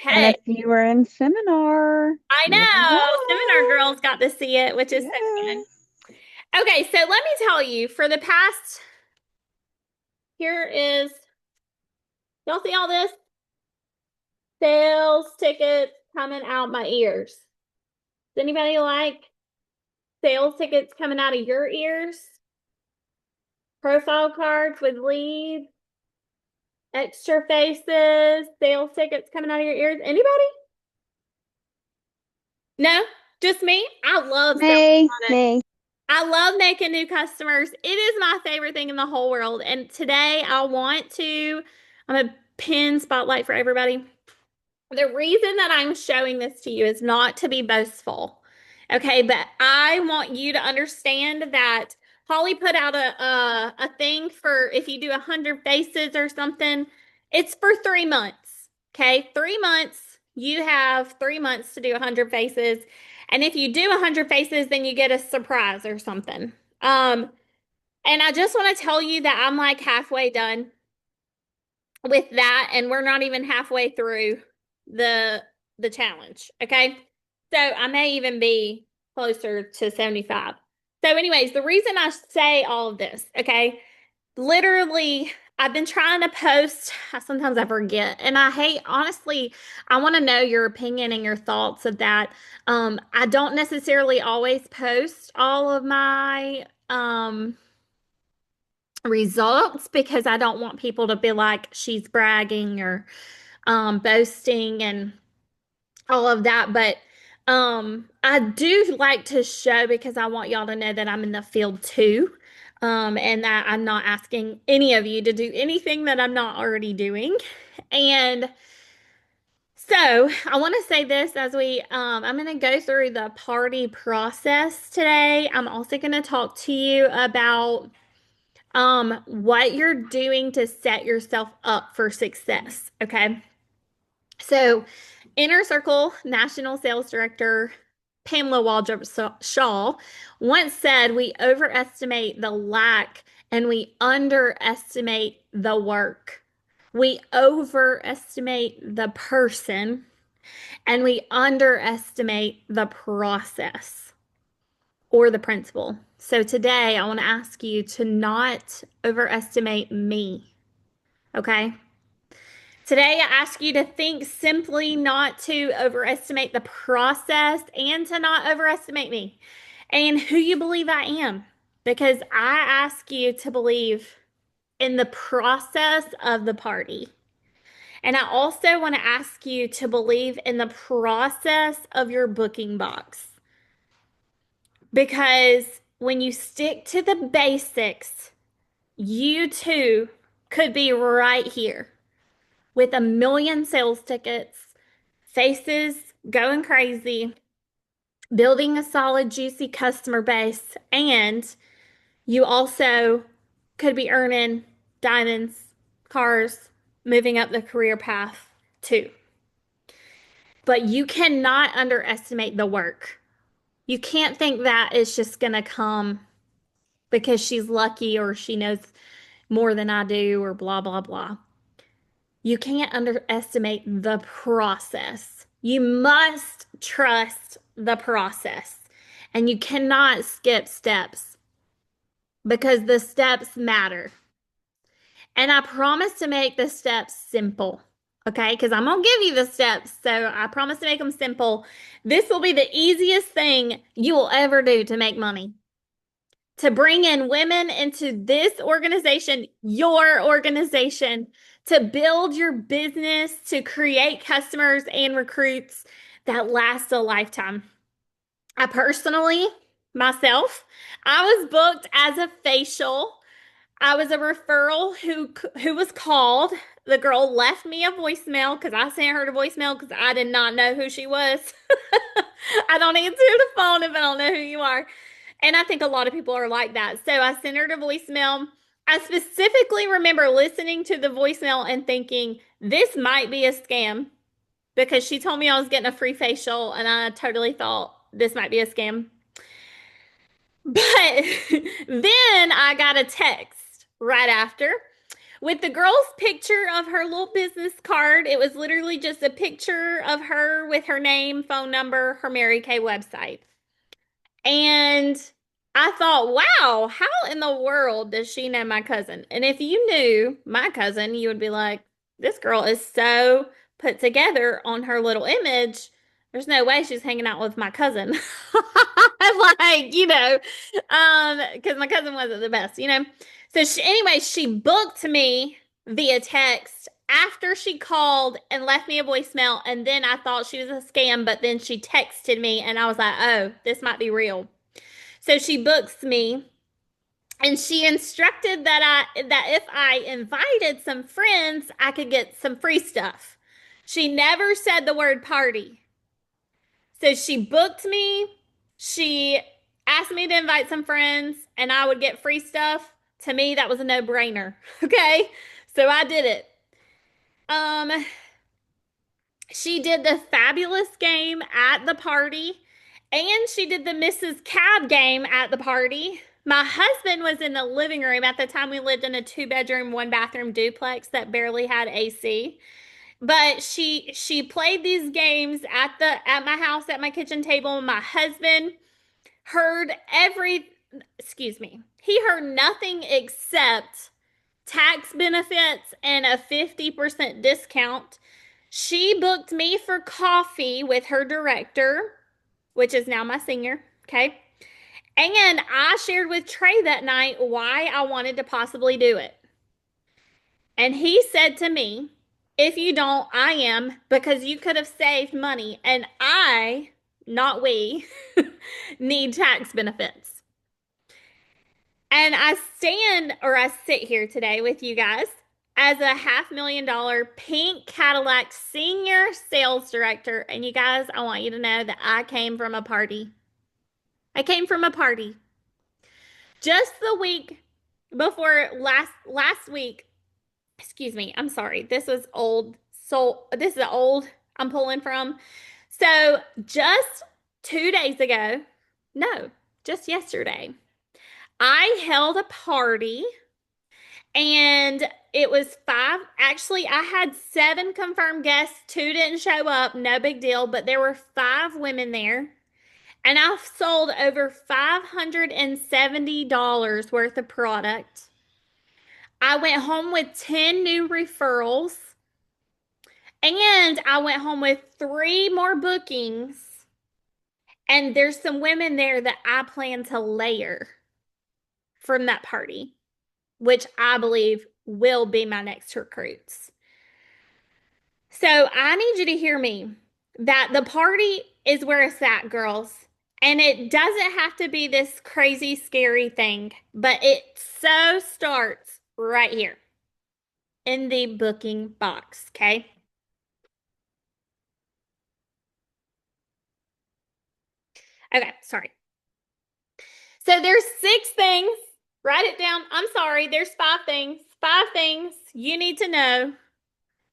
And Okay. if you were in seminar, I you would know. Seminar know. girls got to see it, which is so fun. Yes. Okay, so let me tell you, for the past, here is, y'all see all this? Sales tickets coming out my ears. Does anybody like sales tickets coming out of your ears? Profile cards with leads, extra faces, sales tickets coming out of your ears. Anybody? No? Just me? I love selling Me, products. me. I love making new customers. It is my favorite thing in the whole world. And today I'm a pin spotlight for everybody. The reason that I'm showing this to you is not to be boastful. Okay, but I want you to understand that Holly put out a thing for if you do 100 faces or something, it's for 3 months. Okay, 3 months. You have 3 months to do 100 faces. And if you do 100 faces, then you get a surprise or something. Um, and I just want to tell you that I'm like halfway done with that, and we're not even halfway through the the challenge. Okay. So I may even be closer to 75. So, anyways, the reason I say all of this, okay, literally, I've been trying to post. Sometimes I forget. And I hate, honestly, I want to know your opinion and your thoughts of that. I don't necessarily always post all of my results because I don't want people to be like she's bragging or boasting and all of that. But I do like to show because I want y'all to know that I'm in the field too. And that I'm not asking any of you to do anything that I'm not already doing. And so I want to say this as I'm going to go through the party process today. I'm also going to talk to you about what you're doing to set yourself up for success. Okay. So, Inner Circle National Sales Director Pamela Waldrop Shaw once said, "We overestimate the lack and we underestimate the work. We overestimate the person and we underestimate the process or the principle." So today I want to ask you to not overestimate me. Okay. Today, I ask you to think simply not to overestimate the process and to not overestimate me and who you believe I am. Because I ask you to believe in the process of the party. And I also want to ask you to believe in the process of your booking box. Because when you stick to the basics, you too could be right here with a million sales tickets, faces going crazy, building a solid, juicy customer base, and you also could be earning diamonds, cars, moving up the career path too. But you cannot underestimate the work. You can't think that it's just going to come because she's lucky or she knows more than I do or blah, blah, blah. You can't underestimate the process. You must trust the process. And you cannot skip steps because the steps matter. And I promise to make the steps simple. Okay, because I'm going to give you the steps. So I promise to make them simple. This will be the easiest thing you will ever do to make money. To bring in women into this organization, your organization, to build your business, to create customers and recruits that last a lifetime. I personally, myself, I was booked as a facial. I was a referral who was called. The girl left me a voicemail because I sent her a voicemail because I did not know who she was. I don't answer the phone if I don't know who you are. And I think a lot of people are like that. So I sent her a voicemail. I specifically remember listening to the voicemail and thinking, this might be a scam because she told me I was getting a free facial, and I totally thought this might be a scam. But then I got a text right after with the girl's picture of her little business card. It was literally just a picture of her with her name, phone number, her Mary Kay website. And I thought, wow, how in the world does she know my cousin? And if you knew my cousin, you would be like, this girl is so put together on her little image. There's no way she's hanging out with my cousin. Like, because my cousin wasn't the best, you know? So anyway, she booked me via text after she called and left me a voicemail. And then I thought she was a scam, but then she texted me and I was like, oh, this might be real. So she books me and she instructed that if I invited some friends, I could get some free stuff. She never said the word party. So she booked me. She asked me to invite some friends and I would get free stuff. To me, that was a no-brainer. Okay? So I did it. Um, she did the fabulous game at the party, and she did the Mrs. Cab game at the party. My husband was in the living room. At the time, we lived in a two-bedroom, one-bathroom duplex that barely had AC. But she played these games at my house at my kitchen table. My husband heard every excuse me. He heard nothing except tax benefits and a 50% discount. She booked me for coffee with her director, which is now my senior. Okay. And I shared with Trey that night why I wanted to possibly do it. And he said to me, if you don't, I am, because you could have saved money. And I, not we, need tax benefits. And I sit here today with you guys as a $500,000 pink Cadillac senior sales director. And you guys, I want you to know that I came from a party. I came from a party. Just the week before last week, excuse me, I'm sorry. This was old. So this is old I'm pulling from. So just 2 days ago, no, just yesterday, I held a party and it was five. Actually, I had seven confirmed guests. Two didn't show up. No big deal. But there were five women there. And I've sold over $570 worth of product. I went home with 10 new referrals. And I went home with three more bookings. And there's some women there that I plan to layer from that party, which I believe will be my next recruits. So I need you to hear me that the party is where it's at, girls. And it doesn't have to be this crazy, scary thing, but it so starts right here in the booking box, okay? Okay, sorry. So there's 6 things. Write it down. I'm sorry, there's 5 things. 5 things you need to know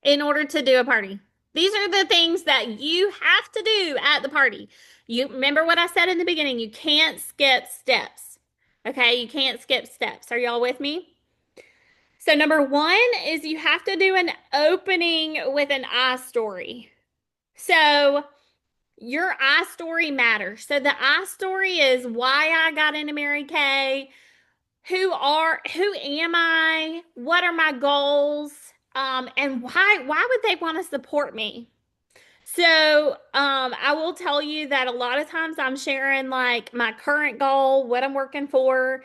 in order to do a party. These are the things that you have to do at the party. You remember what I said in the beginning, you can't skip steps. Okay, you can't skip steps. Are y'all with me? So number 1 is you have to do an opening with an I story. So your I story matters. So the I story is why I got into Mary Kay, who am I? What are my goals? And why would they want to support me? So, I will tell you that a lot of times I'm sharing like my current goal, what I'm working for,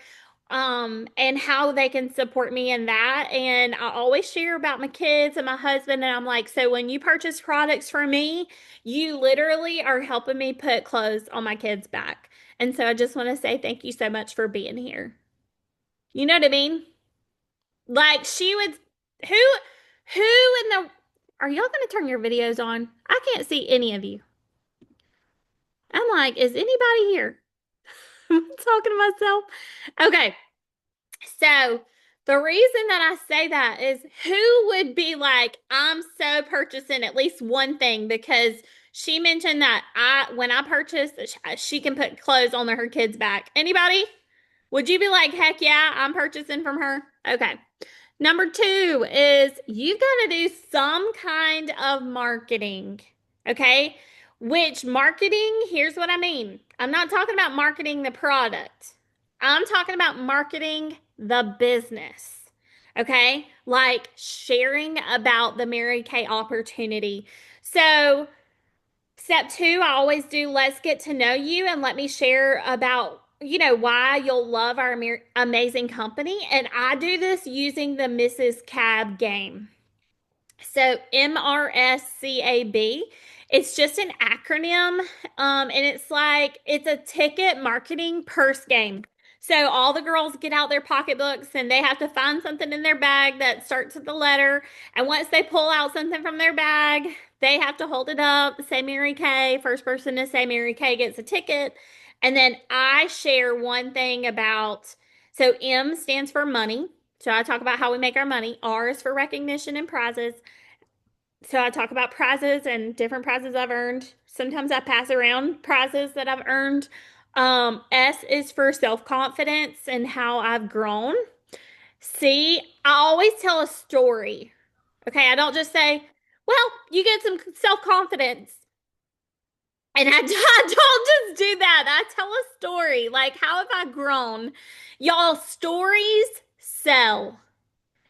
and how they can support me in that. And I always share about my kids and my husband. And I'm like, so when you purchase products from me, you literally are helping me put clothes on my kids' back. And so I just want to say thank you so much for being here. You know what I mean? Like she would, who in the, are y'all going to turn your videos on? I can't see any of you. I'm like, is anybody here? I'm talking to myself. Okay. So the reason that I say that is who would be like, I'm so purchasing at least one thing because she mentioned that when I purchase, she can put clothes on her kids' back. Anybody? Would you be like, heck yeah, I'm purchasing from her? Okay. Number two is you've got to do some kind of marketing. Okay. Which marketing, here's what I mean. I'm not talking about marketing the product. I'm talking about marketing the business. Okay. Like sharing about the Mary Kay opportunity. So, step two, I always do let's get to know you and let me share about, why you'll love our amazing company. And I do this using the Mrs. Cab game. So MRSCAB, it's just an acronym, and it's a ticket marketing purse game. So all the girls get out their pocketbooks and they have to find something in their bag that starts with the letter. And once they pull out something from their bag, they have to hold it up, say Mary Kay. First person to say Mary Kay gets a ticket. And then I share one thing about, so M stands for money. So I talk about how we make our money. R is for recognition and prizes. So I talk about prizes and different prizes I've earned. Sometimes I pass around prizes that I've earned. S is for self-confidence and how I've grown. C, I always tell a story. Okay, I don't just say, well, you get some self-confidence. And I don't just do that. I tell a story. Like, how have I grown? Y'all, stories sell.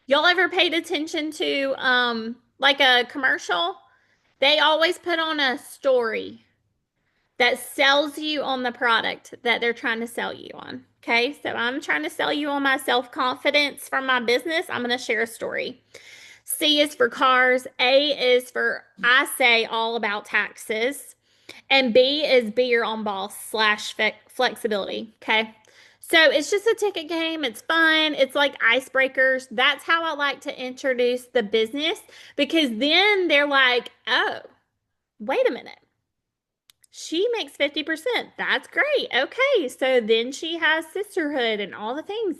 Y'all ever paid attention to like a commercial? They always put on a story that sells you on the product that they're trying to sell you on. Okay, so I'm trying to sell you on my self confidence from my business. I'm going to share a story. C is for cars. A is for I say all about taxes. And B is be your own boss slash flexibility. Okay. So it's just a ticket game. It's fun. It's like icebreakers. That's how I like to introduce the business because then they're like, oh, wait a minute. She makes 50%. That's great. Okay. So then she has sisterhood and all the things.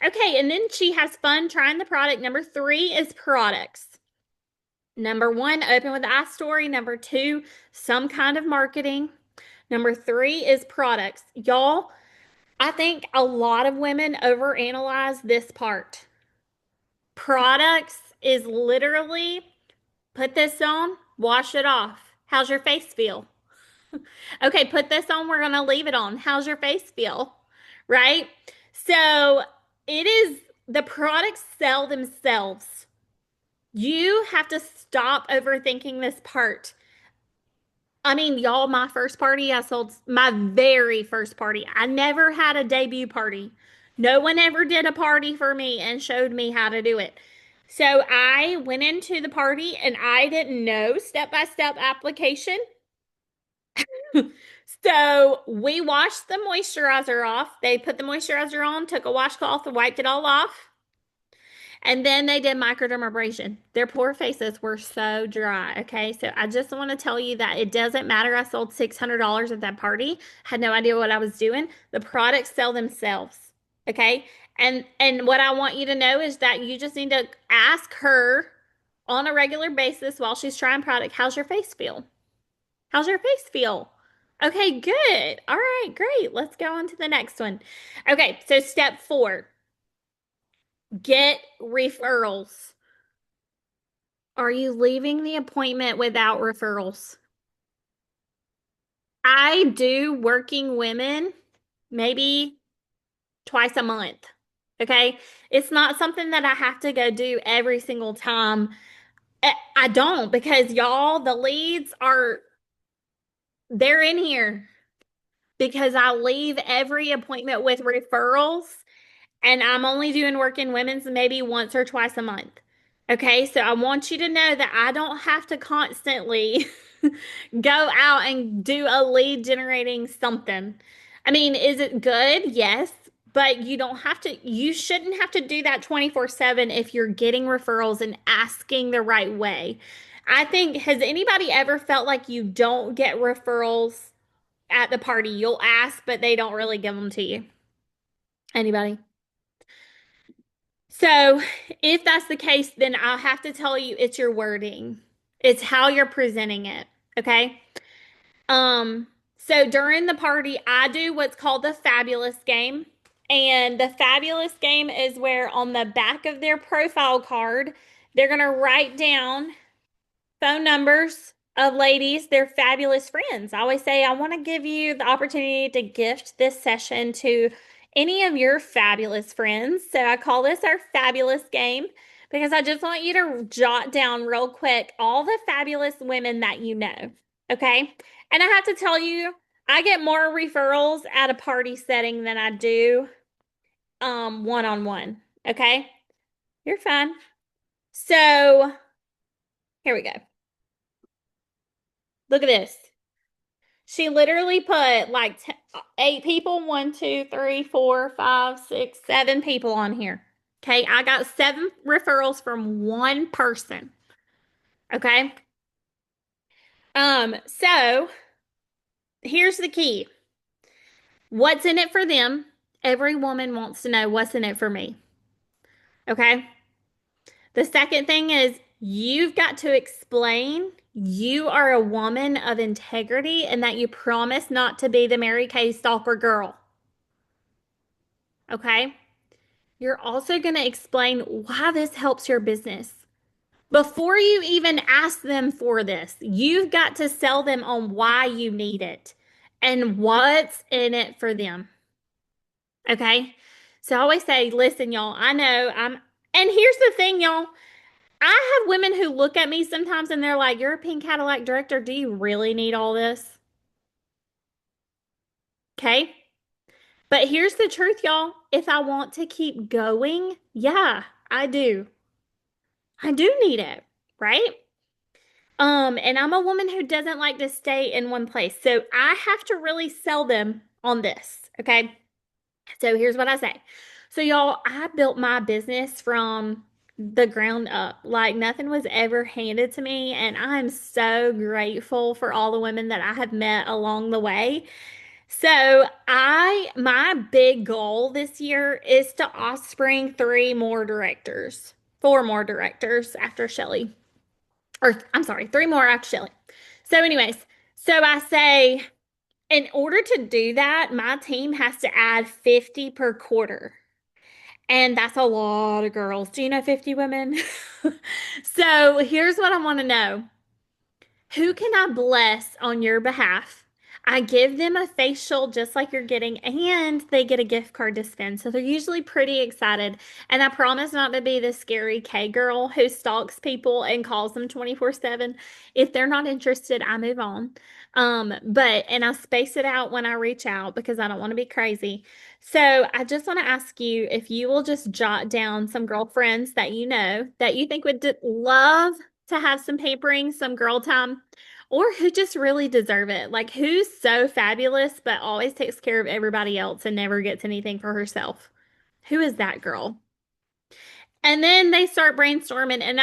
Okay. And then she has fun trying the product. Number three is products. Number one, open with the I story. Number two, some kind of marketing. Number three is products. Y'all, I think a lot of women overanalyze this part. Products is literally put this on, wash it off. How's your face feel? Okay, put this on, we're going to leave it on. How's your face feel? Right? So it is the products sell themselves. You have to stop overthinking this part. I mean, y'all, my first party, I sold my very first party. I never had a debut party. No one ever did a party for me and showed me how to do it. So I went into the party and I didn't know step by step application. So we washed the moisturizer off. They put the moisturizer on, took a washcloth, and wiped it all off. And then they did microdermabrasion. Their poor faces were so dry. Okay. So I just want to tell you that it doesn't matter. I sold $600 at that party. Had no idea what I was doing. The products sell themselves. Okay. And what I want you to know is that you just need to ask her on a regular basis while she's trying product, how's your face feel? How's your face feel? Okay, good. All right, great. Let's go on to the next one. Okay, so step four, get referrals. Are you leaving the appointment without referrals? I do working women maybe twice a month. Okay. It's not something that I have to go do every single time. I don't because y'all, the leads are, they're in here because I leave every appointment with referrals. And I'm only doing work in women's maybe once or twice a month. Okay, so I want you to know that I don't have to constantly go out and do a lead generating something. I mean, is it good? Yes, but you don't have to, you shouldn't have to do that 24/7 if you're getting referrals and asking the right way. I think, has anybody ever felt like you don't get referrals at the party? You'll ask, but they don't really give them to you. Anybody? So, if that's the case, then I'll have to tell you it's your wording. It's how you're presenting it. Okay? So during the party, I do what's called the fabulous game. And the fabulous game is where on the back of their profile card, they're going to write down phone numbers of ladies, they're fabulous friends. I always say, I want to give you the opportunity to gift this session to any of your fabulous friends. So I call this our fabulous game because I just want you to jot down real quick all the fabulous women that you know. Okay. And I have to tell you, I get more referrals at a party setting than I do one on one. Okay. You're fine. So here we go. Look at this. She literally put like 8 people, one, two, three, four, five, six, 7 people on here. Okay. I got 7 referrals from one person. Okay. So here's the key. What's in it for them? Every woman wants to know what's in it for me. Okay. The second thing is you've got to explain you are a woman of integrity and that you promise not to be the Mary Kay stalker girl. Okay. You're also going to explain why this helps your business. Before you even ask them for this, you've got to sell them on why you need it and what's in it for them. Okay. So I always say, listen, y'all, I know and here's the thing, y'all. I have women who look at me sometimes and they're like, you're a pink Cadillac director. Do you really need all this? Okay. But here's the truth, y'all. If I want to keep going, yeah, I do. I do need it, right? And I'm a woman who doesn't like to stay in one place. So I have to really sell them on this. Okay. So here's what I say. So y'all, I built my business from the ground up. Like nothing was ever handed to me. And I'm so grateful for all the women that I have met along the way. So my big goal this year is to offspring 3 more directors, 4 more directors after Shelly or I'm sorry, 3 more after Shelly. So, anyways, so I say, in order to do that, my team has to add 50 per quarter. And that's a lot of girls. Do you know 50 women? So, here's what I want to know. Who can I bless on your behalf? I give them a facial just like you're getting, and they get a gift card to spend. So they're usually pretty excited. And I promise not to be the scary K girl who stalks people and calls them 24/7. If they're not interested, I move on. And I space it out when I reach out because I don't want to be crazy. So I just want to ask you if you will just jot down some girlfriends that you know that you think would love to have some pampering, some girl time, or who just really deserve it. Like who's so fabulous but always takes care of everybody else and never gets anything for herself. Who is that girl? And then they start brainstorming. And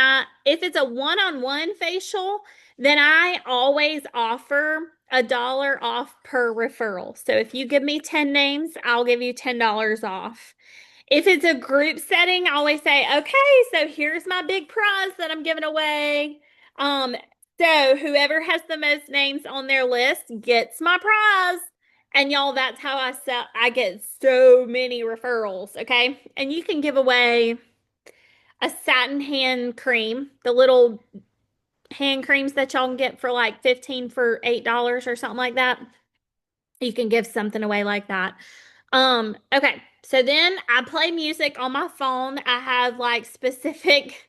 if it's a one-on-one facial, then I always offer $1 off per referral. So if you give me 10 names, I'll give you $10 off. If it's a group setting, I always say, okay, so here's my big prize that I'm giving away. Um, so whoever has the most names on their list gets my prize. And y'all, that's how I get so many referrals, okay? And you can give away a satin hand cream, the little hand creams that y'all can get for like 15 for $8 or something like that. You can give something away like that. Okay. So then I play music on my phone. I have like specific,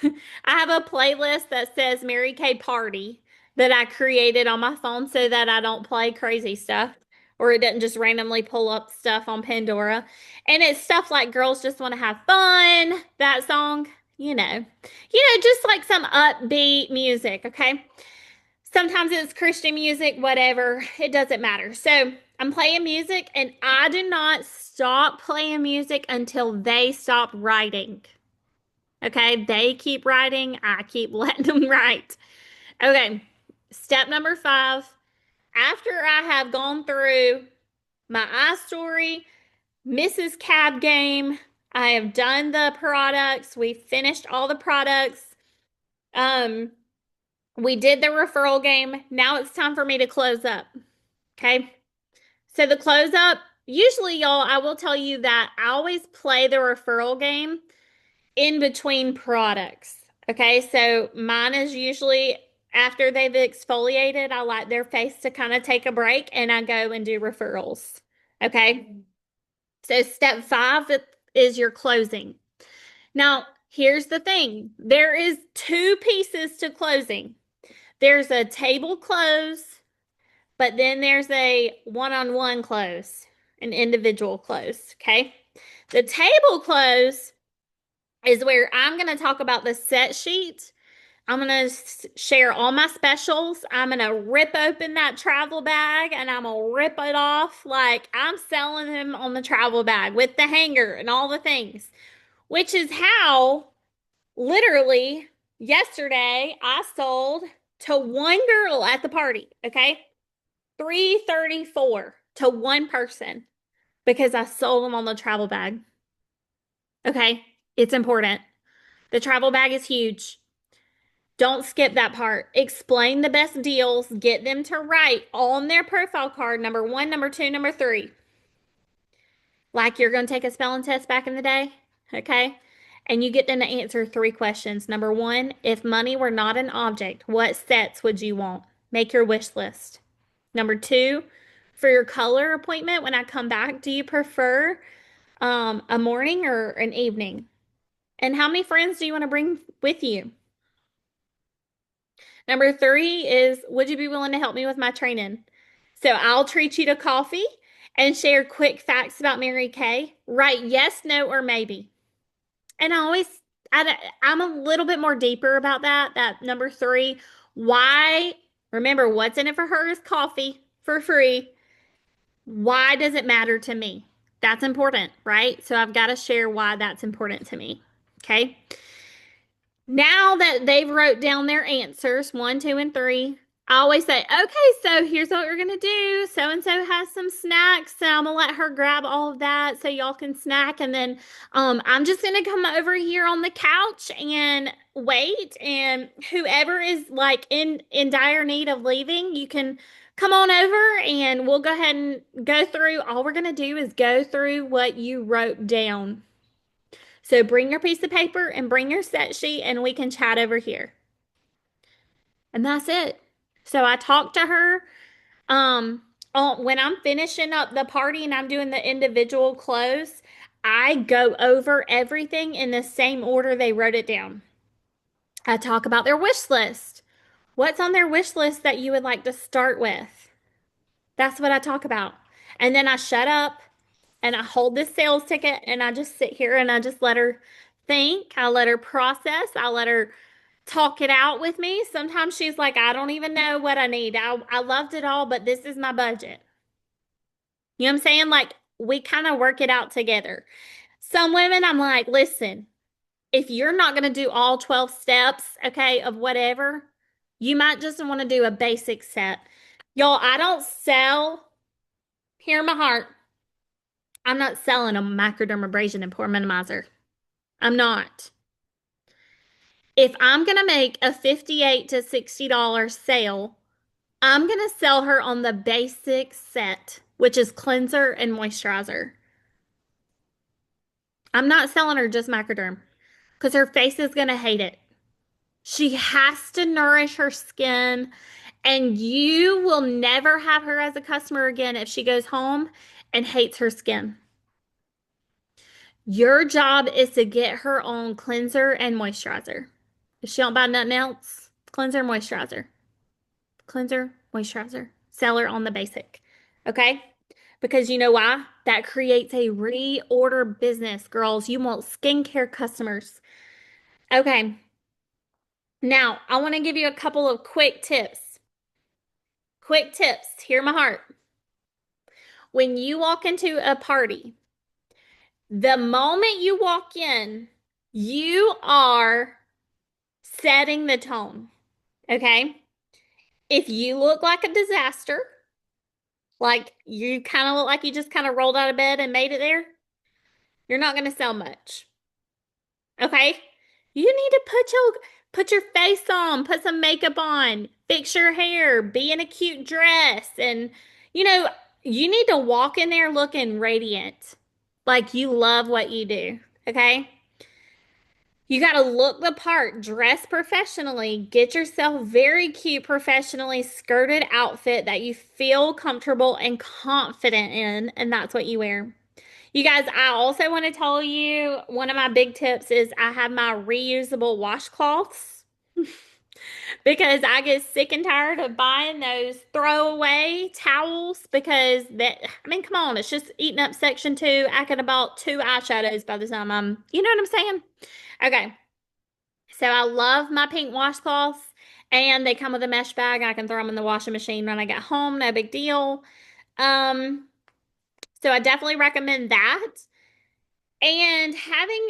I have a playlist that says Mary Kay Party that I created on my phone so that I don't play crazy stuff or it doesn't just randomly pull up stuff on Pandora. And it's stuff like Girls Just Want to Have Fun, that song, just like some upbeat music. Okay. Sometimes it's Christian music, whatever. It doesn't matter. So I'm playing music and I do not stop playing music until they stop writing. Okay. They keep writing. I keep letting them write. Okay. Step number 5. After I have gone through my iStory, Mrs. Cab game, I have done the products. We finished all the products. Um, we did the referral game. Now it's time for me to close up. Okay. So the close up, usually, y'all, I will tell you that I always play the referral game in between products. Okay, so mine is usually after they've exfoliated, I like their face to kind of take a break and I go and do referrals. Okay, so step five is your closing. Now, here's the thing there is two pieces to closing. There's a table close, but then there's a one-on-one close, an individual close. Okay, the table close is where I'm going to talk about the set sheet. I'm going to share all my specials. I'm going to rip open that travel bag and I'm going to rip it off like I'm selling them on the travel bag with the hanger and all the things, which is how literally yesterday I sold to one girl at the party, okay? 334 to one person because I sold them on the travel bag. Okay? It's important. The travel bag is huge. Don't skip that part. Explain the best deals. Get them to write on their profile card number one, number two, number three. Like you're going to take a spelling test back in the day. Okay. And you get them to answer three questions. Number one, if money were not an object, what sets would you want? Make your wish list. Number two, for your color appointment, when I come back, do you prefer a morning or an evening? And how many friends do you want to bring with you? Number three is, would you be willing to help me with my training? So I'll treat you to coffee and share quick facts about Mary Kay. Write yes, no, or maybe. And I'm a little bit more deeper about that. That number three, why? Remember, what's in it for her is coffee for free. Why does it matter to me? That's important, right? So I've got to share why that's important to me. Okay. Now that they've wrote down their answers, one, two, and three, I always say, okay, so here's what we're gonna do. So and so has some snacks, so I'm gonna let her grab all of that so y'all can snack, and then I'm just gonna come over here on the couch and wait. And whoever is like in dire need of leaving, you can come on over and we'll go ahead and go through. All we're gonna do is go through what you wrote down. So bring your piece of paper and bring your set sheet and we can chat over here. And that's it. So I talked to her when I'm finishing up the party and I'm doing the individual close, I go over everything in the same order they wrote it down. I talk about their wish list. What's on their wish list that you would like to start with? That's what I talk about. And then I shut up and I hold this sales ticket and I just sit here and I just let her think. I let her process. I let her talk it out with me. Sometimes she's like, I don't even know what I need. I loved it all, but this is my budget. You know what I'm saying? Like, we kind of work it out together. Some women, I'm like, listen, if you're not going to do all 12 steps, okay, of whatever, you might just want to do a basic set. Y'all, I don't sell, hear my heart. I'm not selling a microdermabrasion and pore minimizer. I'm not. If I'm going to make a $58 to $60 sale, I'm going to sell her on the basic set, which is cleanser and moisturizer. I'm not selling her just microderm because her face is going to hate it. She has to nourish her skin, and you will never have her as a customer again if she goes home and hates her skin. Your job is to get her on cleanser and moisturizer. If she don't buy nothing else, cleanser, moisturizer. Cleanser, moisturizer. Sell her on the basic. Okay? Because you know why? That creates a reorder business, girls. You want skincare customers. Okay. Now, I want to give you a couple of quick tips. Quick tips. Hear my heart. When you walk into a party, the moment you walk in, you are setting the tone. Okay? If you look like a disaster, like you kind of look like you just kind of rolled out of bed and made it there, you're not going to sell much. Okay? You need to put your face on, put some makeup on, fix your hair, be in a cute dress, and you know, You need to walk in there looking radiant, like you love what you do. Okay. You got to look the part, dress professionally, get yourself very cute, professionally skirted outfit that you feel comfortable and confident in, and that's what you wear. You guys, I also want to tell you one of my big tips is I have my reusable washcloths because I get sick and tired of buying those throwaway towels because I mean, come on, it's just eating up section two. I could have bought two eyeshadows by the time you know what I'm saying? Okay. So I love my pink washcloths and they come with a mesh bag. I can throw them in the washing machine when I get home. No big deal. Um, so I definitely recommend that. And having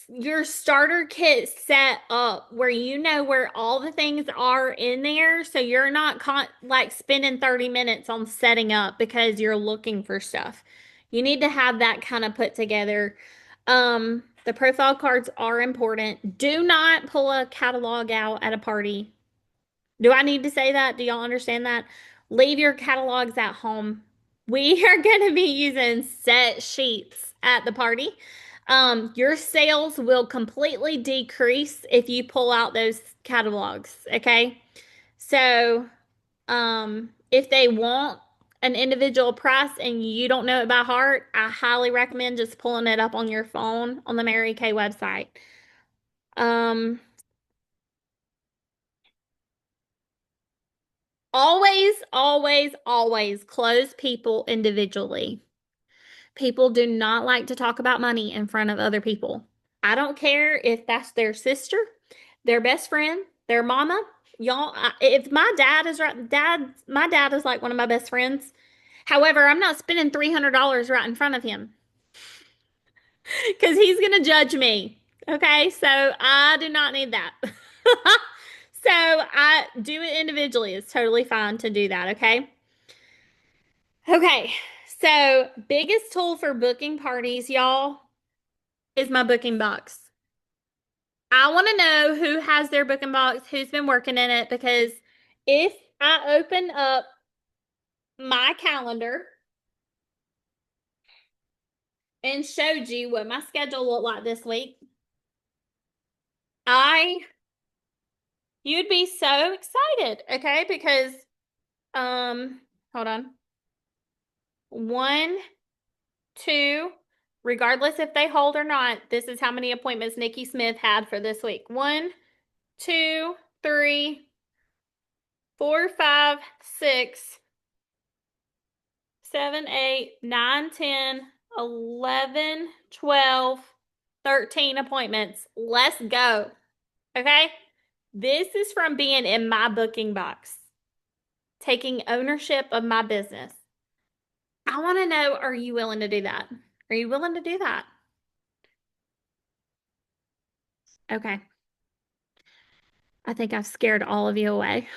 your starter kit set up where you know where all the things are in there so you're not like spending 30 minutes on setting up because you're looking for stuff. You need to have that kind of put together. The profile cards are important. Do not pull a catalog out at a party. Do I need to say that? Do y'all understand that? Leave your catalogs at home. We are going to be using set sheets at the party. Your sales will completely decrease if you pull out those catalogs. Okay. So, if they want an individual price and you don't know it by heart, I highly recommend just pulling it up on your phone on the Mary Kay website. Um, Always, always, always close people individually. People do not like to talk about money in front of other people. I don't care if that's their sister, their best friend, their mama. Y'all, if my dad is right, my dad is like one of my best friends. However, I'm not spending $300 right in front of him because he's going to judge me. Okay, so I do not need that. So I do it individually. It's totally fine to do that. Okay. Okay. So biggest tool for booking parties, y'all, is my booking box. I want to know who has their booking box, who's been working in it, because if I open up my calendar and showed you what my schedule looked like this week, I you'd be so excited, okay? Because hold on. One, two, regardless if they hold or not, this is how many appointments Nikki Smith had for this week. One, two, three, four, five, six, seven, 8, 9, 10, 11, 12, 13 appointments. Let's go. Okay. This is from being in my booking box, taking ownership of my business. I want to know, are you willing to do that? Are you willing to do that? Okay. I think I've scared all of you away.